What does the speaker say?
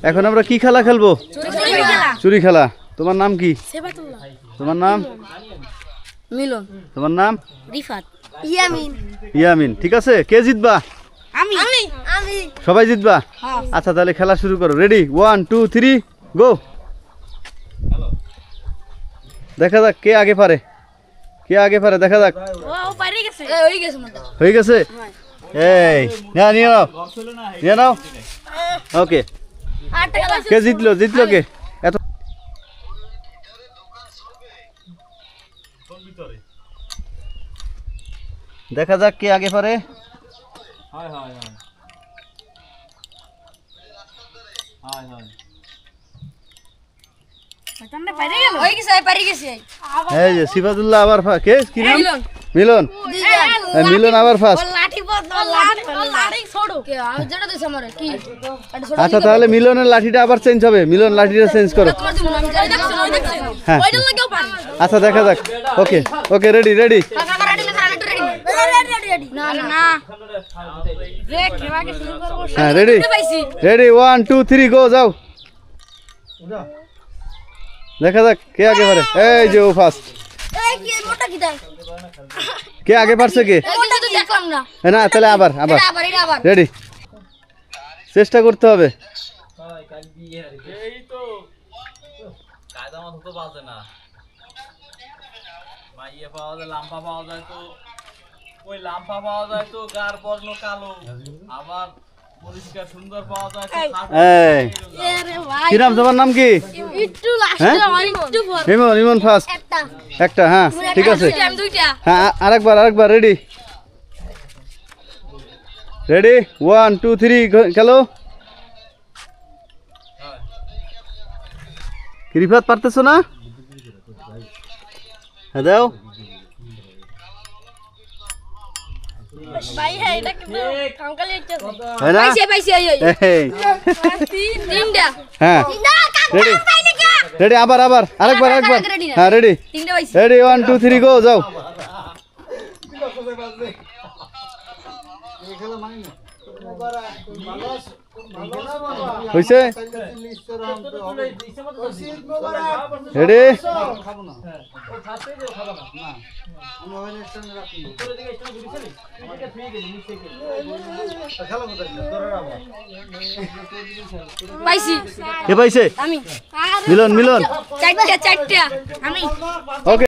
এখন আমরা কি খেলা খেলবো? চুরি খেলা। তোমার নাম কি? তোমার নাম? মিলন। তোমার নাম? রিফাত। ইয়ামিন। ইয়ামিন। ঠিক আছে, কে জিতবা? আমি। সবাই জিতবা? আচ্ছা তাহলে খেলা শুরু করো। রেডি 1 2 3 গো। দেখা যাক কে আগে পারে, দেখা যাক। হয়ে গেছে। এই নিয়ে নাও। ওকে, কে জিতলো কে? এত দেখা যাক কে আগে পারে। এই যে সিফাতুল্লাহ আবার কে কি নাম? মিলন। মিলন আবার ফার্স্ট। আচ্ছা তাহলে মিলনের লাঠিটা আবার চেঞ্জ হবে। মিলন লাঠিটা চেঞ্জ করো। হ্যাঁ আচ্ছা দেখা যাক। Okay ready. হ্যাঁ রেডি 1 2 3 গো যাও। দেখা যাক কে আগে পারে। এই যে ও ফার্স্ট। কে আগে পারছে কে? না তাহলে আবার রেডি, চেষ্টা করতে হবে। কি নাম তোমার? নাম কি? ইমন ফার্স্ট একটা। হ্যাঁ ঠিক আছে। হ্যাঁ আরেকবার রেডি 1 2 3 খেলো। রিফাত পারতেছো না? হ্যাঁ দাও। রেডি আবার আরেকবার। হ্যাঁ রেডি 1 2 3 গো যাও। হইছে? রেডি কে পাইছে? মিলন। চারটা আমি। ওকে।